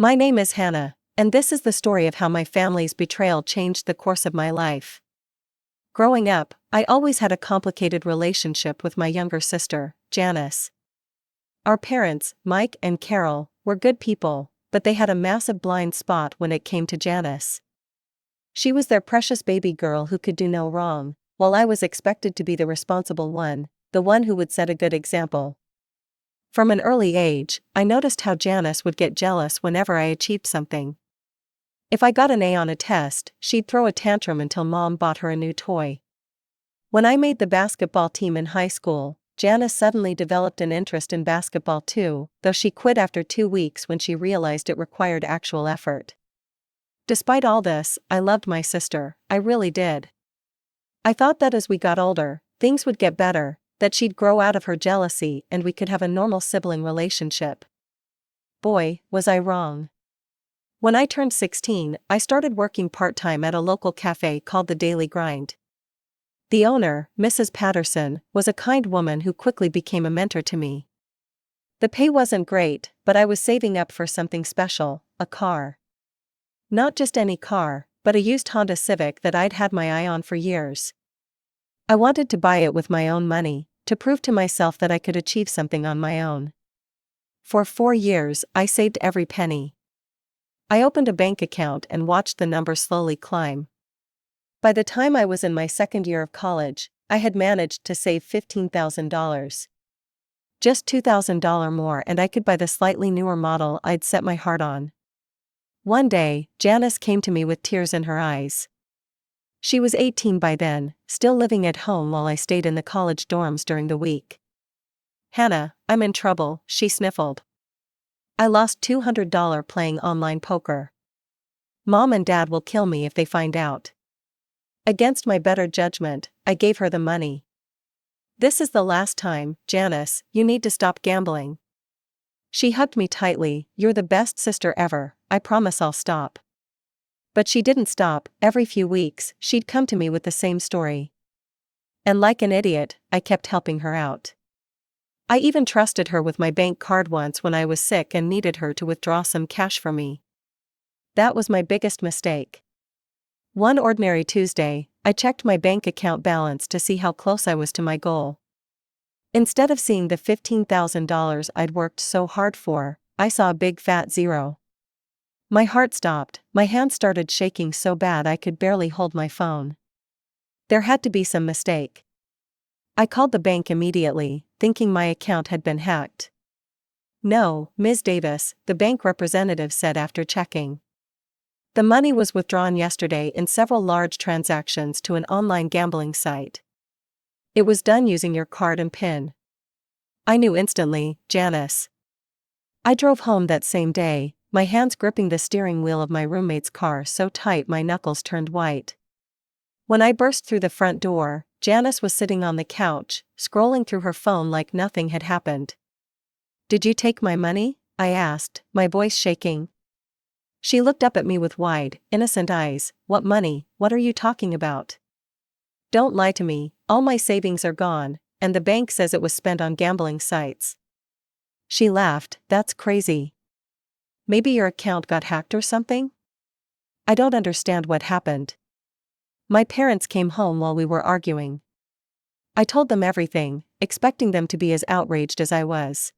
My name is Hannah, and this is the story of how my family's betrayal changed the course of my life. Growing up, I always had a complicated relationship with my younger sister, Janice. Our parents, Mike and Carol, were good people, but they had a massive blind spot when it came to Janice. She was their precious baby girl who could do no wrong, while I was expected to be the responsible one, the one who would set a good example. From an early age, I noticed how Janice would get jealous whenever I achieved something. If I got an A on a test, she'd throw a tantrum until Mom bought her a new toy. When I made the basketball team in high school, Janice suddenly developed an interest in basketball too, though she quit after 2 weeks when she realized it required actual effort. Despite all this, I loved my sister, I really did. I thought that as we got older, things would get better, that she'd grow out of her jealousy and we could have a normal sibling relationship. Boy, was I wrong. When I turned 16, I started working part-time at a local cafe called The Daily Grind. The owner, Mrs. Patterson, was a kind woman who quickly became a mentor to me. The pay wasn't great, but I was saving up for something special, a car. Not just any car, but a used Honda Civic that I'd had my eye on for years. I wanted to buy it with my own money, to prove to myself that I could achieve something on my own. For 4 years, I saved every penny. I opened a bank account and watched the numbers slowly climb. By the time I was in my second year of college, I had managed to save $15,000. Just $2,000 more and I could buy the slightly newer model I'd set my heart on. One day, Janice came to me with tears in her eyes. She was 18 by then, still living at home while I stayed in the college dorms during the week. "Hannah, I'm in trouble," she sniffled. "I lost $200 playing online poker. Mom and Dad will kill me if they find out." Against my better judgment, I gave her the money. "This is the last time, Janice, you need to stop gambling." She hugged me tightly. "You're the best sister ever, I promise I'll stop." But she didn't stop. Every few weeks, she'd come to me with the same story. And like an idiot, I kept helping her out. I even trusted her with my bank card once when I was sick and needed her to withdraw some cash for me. That was my biggest mistake. One ordinary Tuesday, I checked my bank account balance to see how close I was to my goal. Instead of seeing the $15,000 I'd worked so hard for, I saw a big fat zero. My heart stopped, my hands started shaking so bad I could barely hold my phone. There had to be some mistake. I called the bank immediately, thinking my account had been hacked. "No, Ms. Davis," the bank representative said after checking. "The money was withdrawn yesterday in several large transactions to an online gambling site. It was done using your card and PIN." I knew instantly, Janice. I drove home that same day, my hands gripping the steering wheel of my roommate's car so tight my knuckles turned white. When I burst through the front door, Janice was sitting on the couch, scrolling through her phone like nothing had happened. "Did you take my money?" I asked, my voice shaking. She looked up at me with wide, innocent eyes. "What money? What are you talking about? Don't lie to me, all my savings are gone, and the bank says it was spent on gambling sites." She laughed. "That's crazy. Maybe your account got hacked or something?" "I don't understand what happened." "My parents came home while we were arguing. I told them everything, expecting them to be as outraged as I was.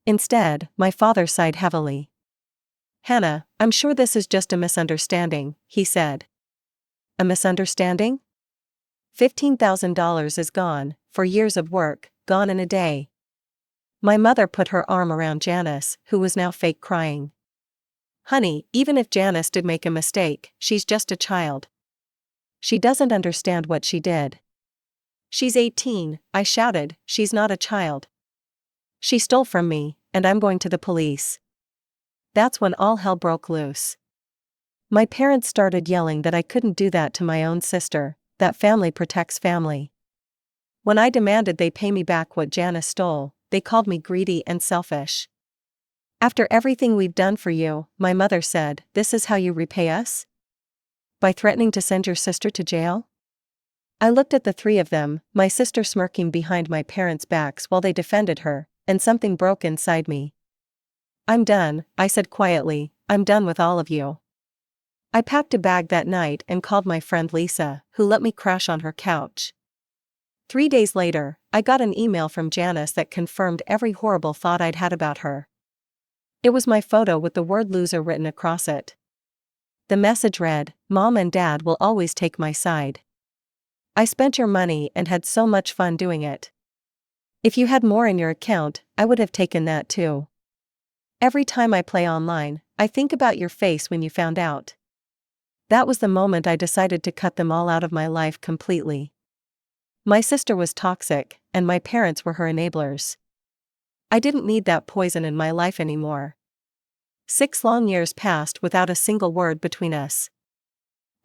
Instead, my father sighed heavily. "Hannah, I'm sure this is just a misunderstanding," he said. "A misunderstanding? $15,000 is gone, for years of work, gone in a day." My mother put her arm around Janice, who was now fake crying. "Honey, even if Janice did make a mistake, she's just a child. She doesn't understand what she did." "She's 18, I shouted. "She's not a child. She stole from me, and I'm going to the police." That's when all hell broke loose. My parents started yelling that I couldn't do that to my own sister, that family protects family. When I demanded they pay me back what Janice stole, they called me greedy and selfish. "After everything we've done for you," my mother said, "this is how you repay us? By threatening to send your sister to jail?" I looked at the three of them, my sister smirking behind my parents' backs while they defended her, and something broke inside me. I'm done, I said quietly, I'm done with all of you. I packed a bag that night and called my friend Lisa, who let me crash on her couch. 3 days later, I got an email from Janice that confirmed every horrible thought I'd had about her. It was my photo with the word loser written across it. The message read, "Mom and Dad will always take my side. I spent your money and had so much fun doing it. If you had more in your account, I would have taken that too. Every time I play online, I think about your face when you found out." That was the moment I decided to cut them all out of my life completely. My sister was toxic, and my parents were her enablers. I didn't need that poison in my life anymore. 6 long years passed without a single word between us.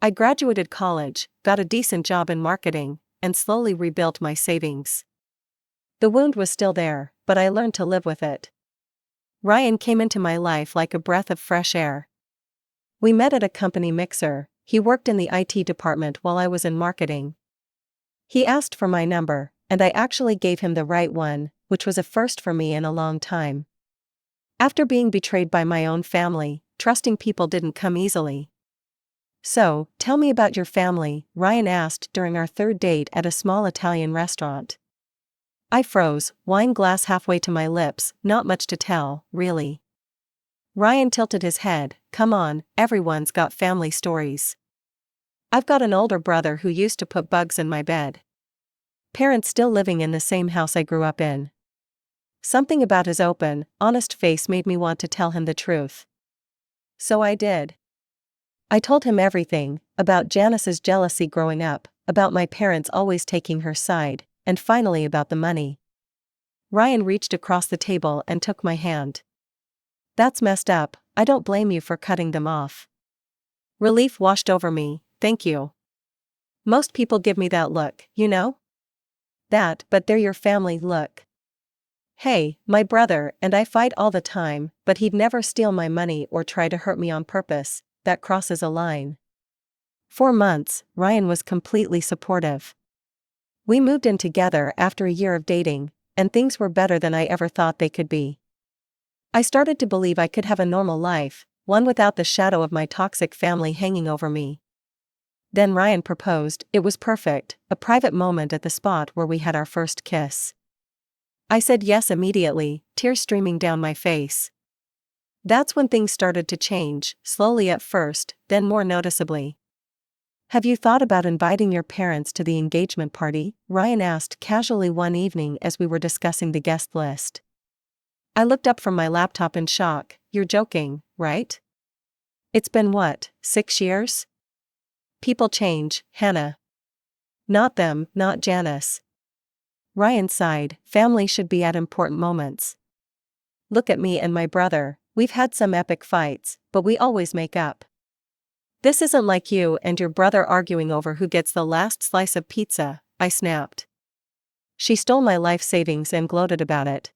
I graduated college, got a decent job in marketing, and slowly rebuilt my savings. The wound was still there, but I learned to live with it. Ryan came into my life like a breath of fresh air. We met at a company mixer. He worked in the IT department while I was in marketing. He asked for my number, and I actually gave him the right one, which was a first for me in a long time. After being betrayed by my own family, trusting people didn't come easily. "So, tell me about your family," Ryan asked during our third date at a small Italian restaurant. I froze, wine glass halfway to my lips. "Not much to tell, really." Ryan tilted his head. "Come on, everyone's got family stories. I've got an older brother who used to put bugs in my bed. Parents still living in the same house I grew up in." Something about his open, honest face made me want to tell him the truth. So I did. I told him everything, about Janice's jealousy growing up, about my parents always taking her side, and finally about the money. Ryan reached across the table and took my hand. "That's messed up, I don't blame you for cutting them off." Relief washed over me. "Thank you. Most people give me that look, you know? That, but they're your family look. Hey, my brother and I fight all the time, but he'd never steal my money or try to hurt me on purpose. That crosses a line." 4 months, Ryan was completely supportive. We moved in together after a year of dating, and things were better than I ever thought they could be. I started to believe I could have a normal life, one without the shadow of my toxic family hanging over me. Then Ryan proposed. It was perfect, a private moment at the spot where we had our first kiss. I said yes immediately, tears streaming down my face. That's when things started to change, slowly at first, then more noticeably. "Have you thought about inviting your parents to the engagement party?" Ryan asked casually one evening as we were discussing the guest list. I looked up from my laptop in shock. "You're joking, right? It's been what, 6 years? People change, Hannah." "Not them, not Janice." Ryan sighed. "Family should be at important moments. Look at me and my brother, we've had some epic fights, but we always make up. This isn't like you and your brother arguing over who gets the last slice of pizza," I snapped. She stole my life savings and gloated about it.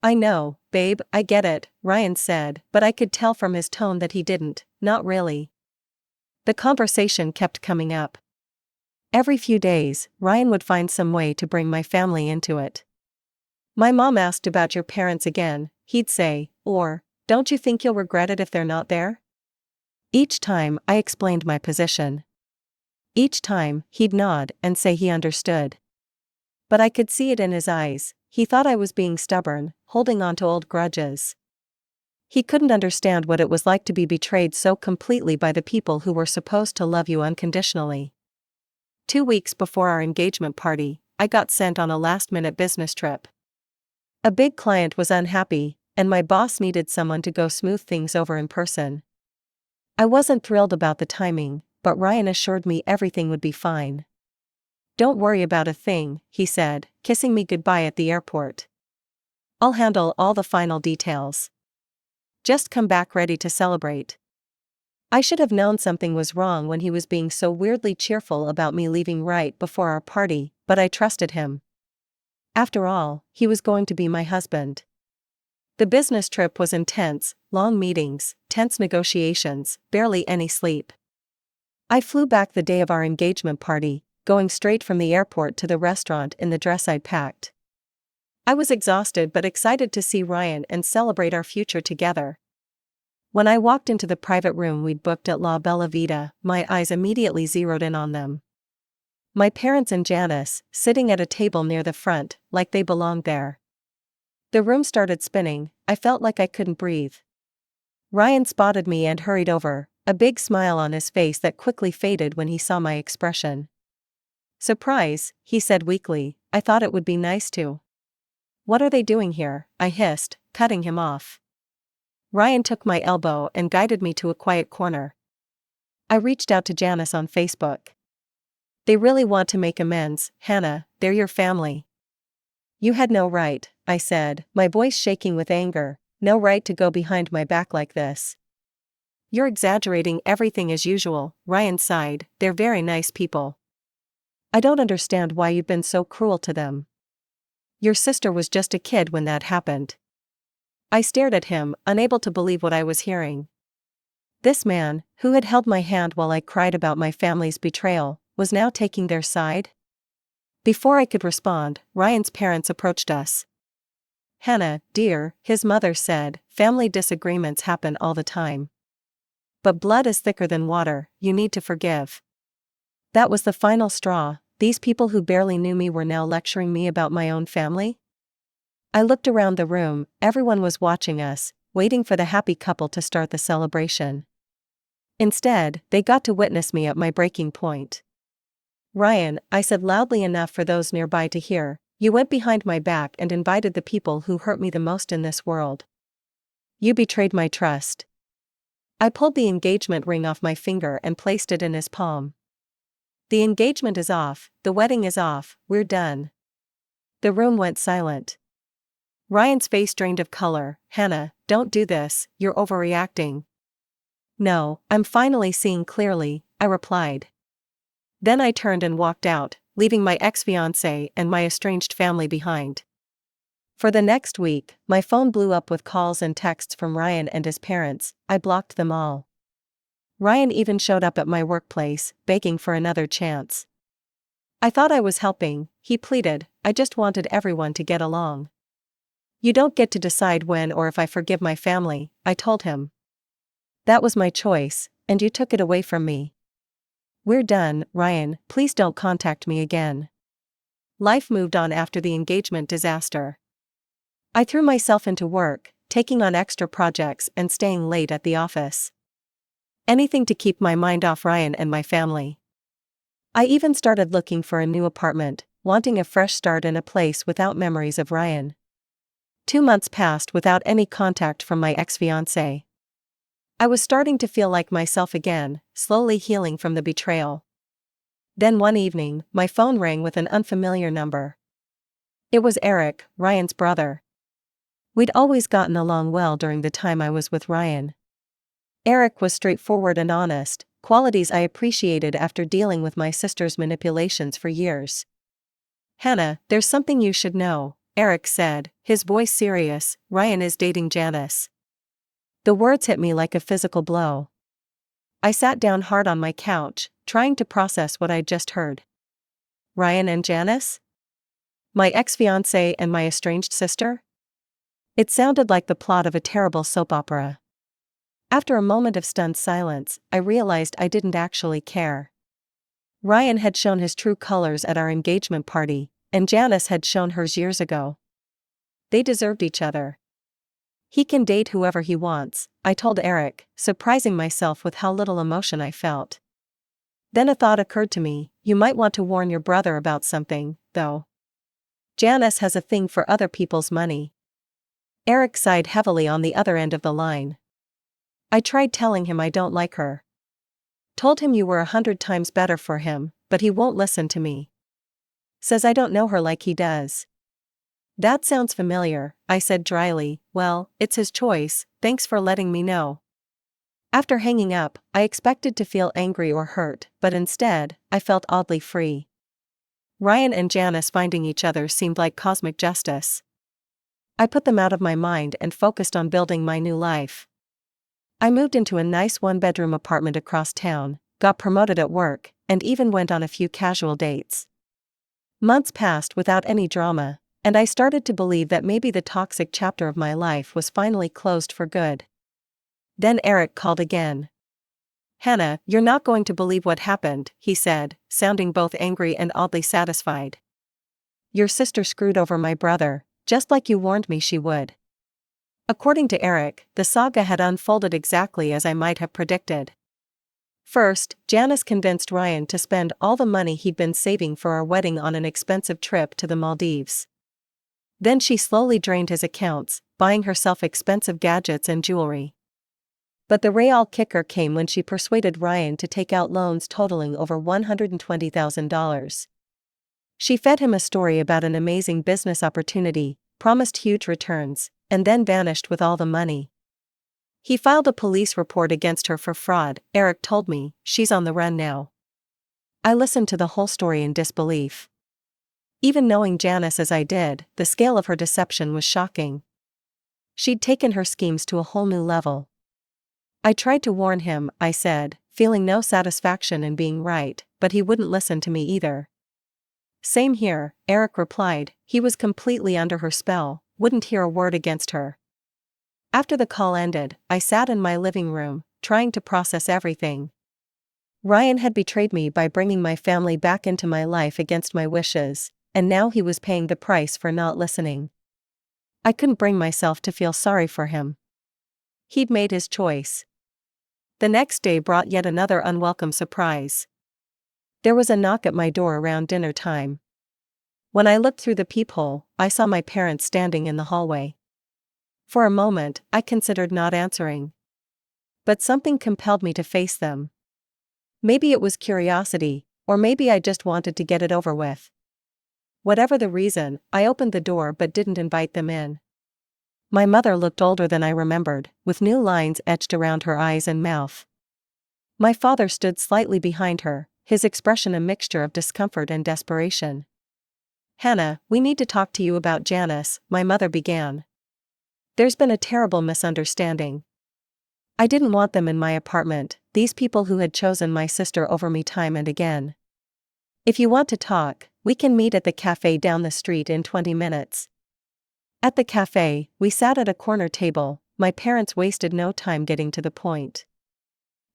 "I know, babe, I get it," Ryan said, but I could tell from his tone that he didn't, not really. The conversation kept coming up. Every few days, Ryan would find some way to bring my family into it. "My mom asked about your parents again," he'd say, or, "Don't you think you'll regret it if they're not there?" Each time, I explained my position. Each time, he'd nod and say he understood. But I could see it in his eyes. He thought I was being stubborn, holding on to old grudges. He couldn't understand what it was like to be betrayed so completely by the people who were supposed to love you unconditionally. 2 weeks before our engagement party, I got sent on a last-minute business trip. A big client was unhappy, and my boss needed someone to go smooth things over in person. I wasn't thrilled about the timing, but Ryan assured me everything would be fine. "Don't worry about a thing," he said, kissing me goodbye at the airport. "I'll handle all the final details. Just come back ready to celebrate." I should have known something was wrong when he was being so weirdly cheerful about me leaving right before our party, but I trusted him. After all, he was going to be my husband. The business trip was intense, long meetings, tense negotiations, barely any sleep. I flew back the day of our engagement party, going straight from the airport to the restaurant in the dress I'd packed. I was exhausted but excited to see Ryan and celebrate our future together. When I walked into the private room we'd booked at La Bella Vita, my eyes immediately zeroed in on them. My parents and Janice, sitting at a table near the front, like they belonged there. The room started spinning, I felt like I couldn't breathe. Ryan spotted me and hurried over, a big smile on his face that quickly faded when he saw my expression. "Surprise," he said weakly, "I thought it would be nice to." "What are they doing here?" I hissed, cutting him off. Ryan took my elbow and guided me to a quiet corner. I reached out to Janice on Facebook. "They really want to make amends, Hannah, they're your family." "You had no right," I said, my voice shaking with anger, "no right to go behind my back like this." "You're exaggerating everything as usual," Ryan sighed, "they're very nice people. I don't understand why you've been so cruel to them. Your sister was just a kid when that happened." I stared at him, unable to believe what I was hearing. This man, who had held my hand while I cried about my family's betrayal, was now taking their side? Before I could respond, Ryan's parents approached us. "Hannah, dear," his mother said, "family disagreements happen all the time. But blood is thicker than water, you need to forgive." That was the final straw. These people who barely knew me were now lecturing me about my own family? I looked around the room, everyone was watching us, waiting for the happy couple to start the celebration. Instead, they got to witness me at my breaking point. "Ryan," I said loudly enough for those nearby to hear, "you went behind my back and invited the people who hurt me the most in this world. You betrayed my trust." I pulled the engagement ring off my finger and placed it in his palm. "The engagement is off, the wedding is off, we're done." The room went silent. Ryan's face drained of color. "Hannah, don't do this, you're overreacting." "No, I'm finally seeing clearly," I replied. Then I turned and walked out, leaving my ex-fiance and my estranged family behind. For the next week, my phone blew up with calls and texts from Ryan and his parents. I blocked them all. Ryan even showed up at my workplace, begging for another chance. I thought I was helping, he pleaded, "I just wanted everyone to get along." "You don't get to decide when or if I forgive my family," I told him. "That was my choice, and you took it away from me. We're done, Ryan, please don't contact me again." Life moved on after the engagement disaster. I threw myself into work, taking on extra projects and staying late at the office. Anything to keep my mind off Ryan and my family. I even started looking for a new apartment, wanting a fresh start in a place without memories of Ryan. 2 months passed without any contact from my ex-fiancé. I was starting to feel like myself again, slowly healing from the betrayal. Then one evening, my phone rang with an unfamiliar number. It was Eric, Ryan's brother. We'd always gotten along well during the time I was with Ryan. Eric was straightforward and honest, qualities I appreciated after dealing with my sister's manipulations for years. "Hannah, there's something you should know," Eric said, his voice serious. "Ryan is dating Janice." The words hit me like a physical blow. I sat down hard on my couch, trying to process what I'd just heard. Ryan and Janice? My ex-fiancé and my estranged sister? It sounded like the plot of a terrible soap opera. After a moment of stunned silence, I realized I didn't actually care. Ryan had shown his true colors at our engagement party, and Janice had shown hers years ago. They deserved each other. "He can date whoever he wants," I told Eric, surprising myself with how little emotion I felt. Then a thought occurred to me, "You might want to warn your brother about something, though. Janice has a thing for other people's money." Eric sighed heavily on the other end of the line. I tried telling him I don't like her. Told him you were 100 times better for him, but he won't listen to me. Says I don't know her like he does. "That sounds familiar," I said dryly. "Well, it's his choice, thanks for letting me know." After hanging up, I expected to feel angry or hurt, but instead, I felt oddly free. Ryan and Janice finding each other seemed like cosmic justice. I put them out of my mind and focused on building my new life. I moved into a nice one-bedroom apartment across town, got promoted at work, and even went on a few casual dates. Months passed without any drama, And I started to believe that maybe the toxic chapter of my life was finally closed for good. Then Eric called again. "Hannah, you're not going to believe what happened," he said, sounding both angry and oddly satisfied. "Your sister screwed over my brother, just like you warned me she would." According to Eric, the saga had unfolded exactly as I might have predicted. First, Janice convinced Ryan to spend all the money he'd been saving for our wedding on an expensive trip to the Maldives. Then she slowly drained his accounts, buying herself expensive gadgets and jewelry. But the real kicker came when she persuaded Ryan to take out loans totaling over $120,000. She fed him a story about an amazing business opportunity, promised huge returns, and then vanished with all the money. He filed a police report against her for fraud. Eric told me, "She's on the run now." I listened to the whole story in disbelief. Even knowing Janice as I did, the scale of her deception was shocking. She'd taken her schemes to a whole new level. "I tried to warn him," I said, feeling no satisfaction in being right, but he wouldn't listen to me either. "Same here," Eric replied. He was completely under her spell, wouldn't hear a word against her. After the call ended, I sat in my living room, trying to process everything. Ryan had betrayed me by bringing my family back into my life against my wishes, and now he was paying the price for not listening. I couldn't bring myself to feel sorry for him. He'd made his choice. The next day brought yet another unwelcome surprise. There was a knock at my door around dinner time. When I looked through the peephole, I saw my parents standing in the hallway. For a moment, I considered not answering. But something compelled me to face them. Maybe it was curiosity, or maybe I just wanted to get it over with. Whatever the reason, I opened the door but didn't invite them in. My mother looked older than I remembered, with new lines etched around her eyes and mouth. My father stood slightly behind her, his expression a mixture of discomfort and desperation. "Hannah, we need to talk to you about Janice," my mother began. "There's been a terrible misunderstanding. I didn't want them in my apartment, these people who had chosen my sister over me time and again. If you want to talk, we can meet at the cafe down the street in 20 minutes. At the cafe, we sat at a corner table. My parents wasted no time getting to the point.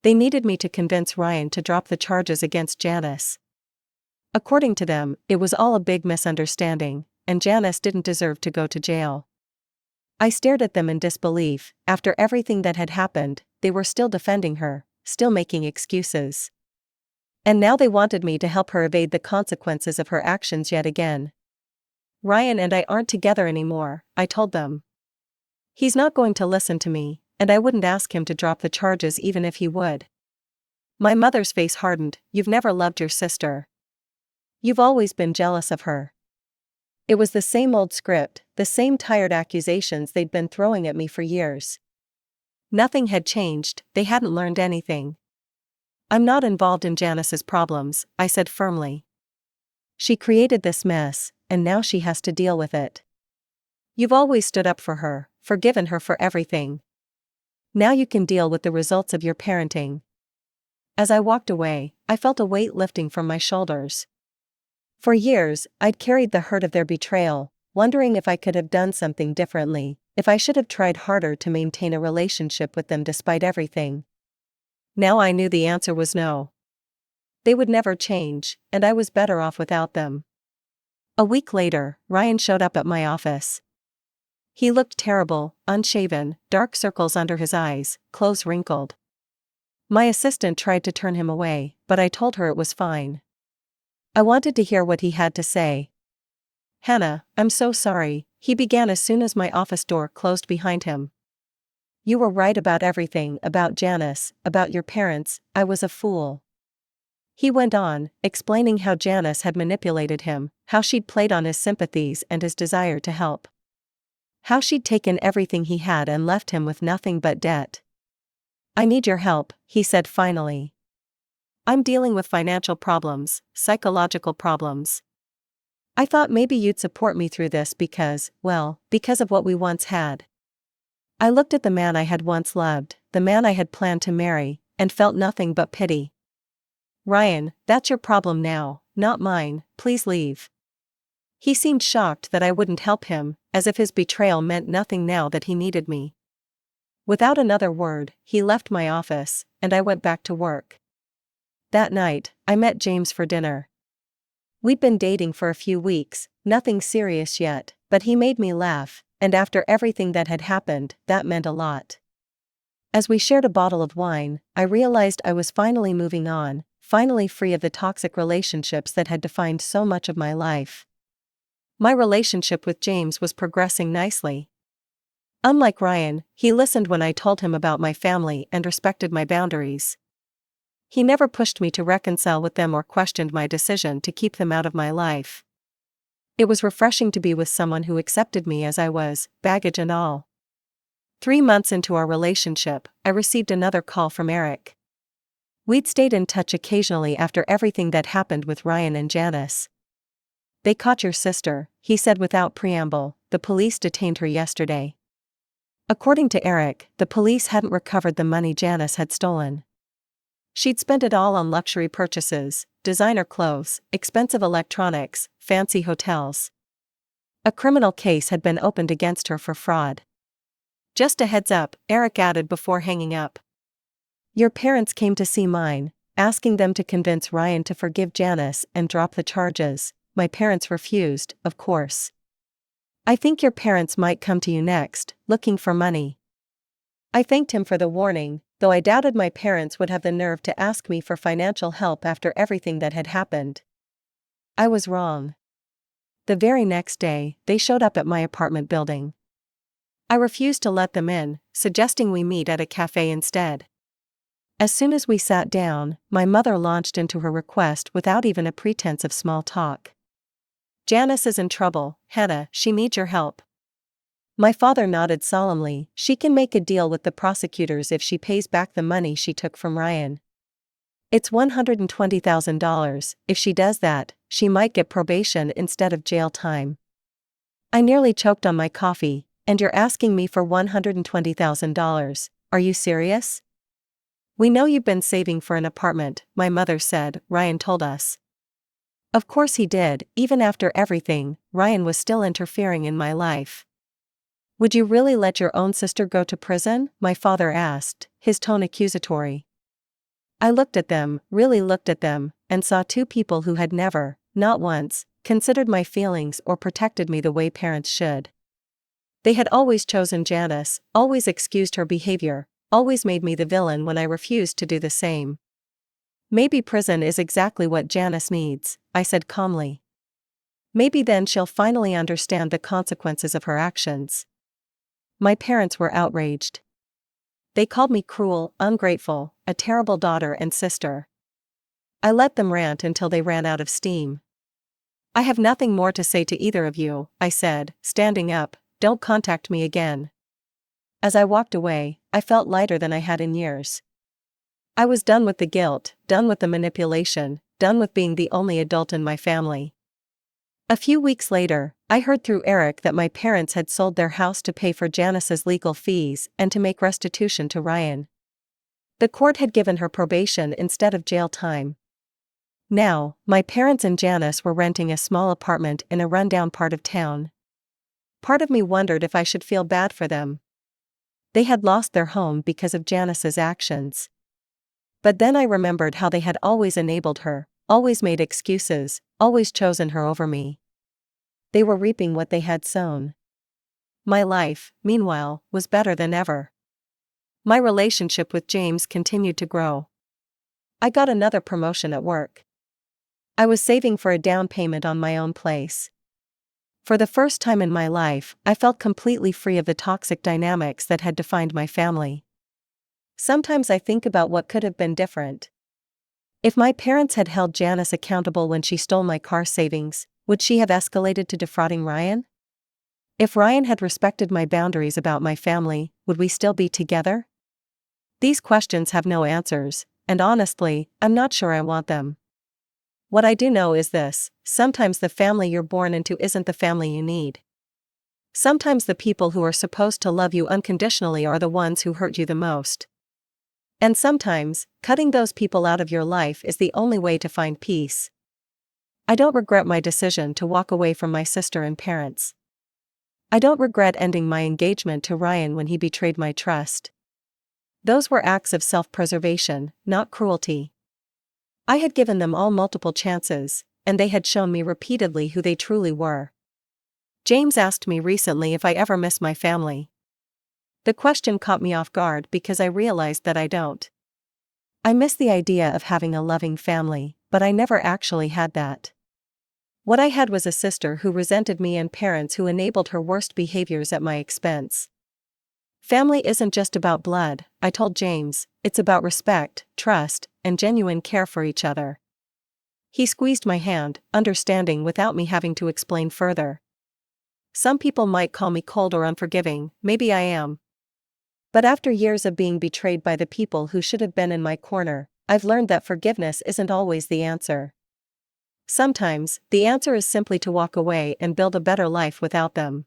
They needed me to convince Ryan to drop the charges against Janice. According to them, it was all a big misunderstanding, and Janice didn't deserve to go to jail. I stared at them in disbelief. After everything that had happened, they were still defending her, still making excuses. And now they wanted me to help her evade the consequences of her actions yet again. "Ryan and I aren't together anymore," I told them. "He's not going to listen to me, and I wouldn't ask him to drop the charges even if he would." My mother's face hardened. "You've never loved your sister. You've always been jealous of her." It was the same old script, the same tired accusations they'd been throwing at me for years. Nothing had changed, they hadn't learned anything. "I'm not involved in Janice's problems," I said firmly. "She created this mess, and now she has to deal with it. You've always stood up for her, forgiven her for everything. Now you can deal with the results of your parenting." As I walked away, I felt a weight lifting from my shoulders. For years, I'd carried the hurt of their betrayal, wondering if I could have done something differently, if I should have tried harder to maintain a relationship with them despite everything. Now I knew the answer was no. They would never change, and I was better off without them. A week later, Ryan showed up at my office. He looked terrible, unshaven, dark circles under his eyes, clothes wrinkled. My assistant tried to turn him away, but I told her it was fine. I wanted to hear what he had to say. "Hannah, I'm so sorry," he began as soon as my office door closed behind him. "You were right about everything, about Janice, about your parents. I was a fool." He went on, explaining how Janice had manipulated him, how she'd played on his sympathies and his desire to help. How she'd taken everything he had and left him with nothing but debt. "I need your help," he said finally. "I'm dealing with financial problems, psychological problems. I thought maybe you'd support me through this because of what we once had." I looked at the man I had once loved, the man I had planned to marry, and felt nothing but pity. "Ryan, that's your problem now, not mine, please leave." He seemed shocked that I wouldn't help him, as if his betrayal meant nothing now that he needed me. Without another word, he left my office, and I went back to work. That night, I met James for dinner. We'd been dating for a few weeks, nothing serious yet, but he made me laugh, and after everything that had happened, that meant a lot. As we shared a bottle of wine, I realized I was finally moving on, finally free of the toxic relationships that had defined so much of my life. My relationship with James was progressing nicely. Unlike Ryan, he listened when I told him about my family and respected my boundaries. He never pushed me to reconcile with them or questioned my decision to keep them out of my life. It was refreshing to be with someone who accepted me as I was, baggage and all. 3 months into our relationship, I received another call from Eric. We'd stayed in touch occasionally after everything that happened with Ryan and Janice. "They caught your sister," he said without preamble. "The police detained her yesterday." According to Eric, the police hadn't recovered the money Janice had stolen. She'd spent it all on luxury purchases, designer clothes, expensive electronics, fancy hotels. A criminal case had been opened against her for fraud. "Just a heads up," Eric added before hanging up. "Your parents came to see mine, asking them to convince Ryan to forgive Janice and drop the charges. My parents refused, of course. I think your parents might come to you next, looking for money." I thanked him for the warning, though I doubted my parents would have the nerve to ask me for financial help after everything that had happened. I was wrong. The very next day, they showed up at my apartment building. I refused to let them in, suggesting we meet at a cafe instead. As soon as we sat down, my mother launched into her request without even a pretense of small talk. "Janice is in trouble, Hannah, she needs your help." My father nodded solemnly. "She can make a deal with the prosecutors if she pays back the money she took from Ryan. It's $120,000, if she does that, she might get probation instead of jail time." I nearly choked on my coffee. "And you're asking me for $120,000, are you serious?" "We know you've been saving for an apartment," my mother said. "Ryan told us." Of course he did. Even after everything, Ryan was still interfering in my life. "Would you really let your own sister go to prison?" my father asked, his tone accusatory. I looked at them, really looked at them, and saw two people who had never, not once, considered my feelings or protected me the way parents should. They had always chosen Janice, always excused her behavior, always made me the villain when I refused to do the same. "Maybe prison is exactly what Janice needs," I said calmly. "Maybe then she'll finally understand the consequences of her actions." My parents were outraged. They called me cruel, ungrateful, a terrible daughter and sister. I let them rant until they ran out of steam. "I have nothing more to say to either of you," I said, standing up. "Don't contact me again." As I walked away, I felt lighter than I had in years. I was done with the guilt, done with the manipulation, done with being the only adult in my family. A few weeks later, I heard through Eric that my parents had sold their house to pay for Janice's legal fees and to make restitution to Ryan. The court had given her probation instead of jail time. Now, my parents and Janice were renting a small apartment in a rundown part of town. Part of me wondered if I should feel bad for them. They had lost their home because of Janice's actions. But then I remembered how they had always enabled her, always made excuses, always chosen her over me. They were reaping what they had sown. My life, meanwhile, was better than ever. My relationship with James continued to grow. I got another promotion at work. I was saving for a down payment on my own place. For the first time in my life, I felt completely free of the toxic dynamics that had defined my family. Sometimes I think about what could have been different. If my parents had held Janice accountable when she stole my car savings, would she have escalated to defrauding Ryan? If Ryan had respected my boundaries about my family, would we still be together? These questions have no answers, and honestly, I'm not sure I want them. What I do know is this: sometimes the family you're born into isn't the family you need. Sometimes the people who are supposed to love you unconditionally are the ones who hurt you the most. And sometimes, cutting those people out of your life is the only way to find peace. I don't regret my decision to walk away from my sister and parents. I don't regret ending my engagement to Ryan when he betrayed my trust. Those were acts of self-preservation, not cruelty. I had given them all multiple chances, and they had shown me repeatedly who they truly were. James asked me recently if I ever miss my family. The question caught me off guard because I realized that I don't. I miss the idea of having a loving family, but I never actually had that. What I had was a sister who resented me and parents who enabled her worst behaviors at my expense. Family isn't just about blood, I told James, it's about respect, trust, and genuine care for each other. He squeezed my hand, understanding without me having to explain further. Some people might call me cold or unforgiving, maybe I am. But after years of being betrayed by the people who should have been in my corner, I've learned that forgiveness isn't always the answer. Sometimes, the answer is simply to walk away and build a better life without them.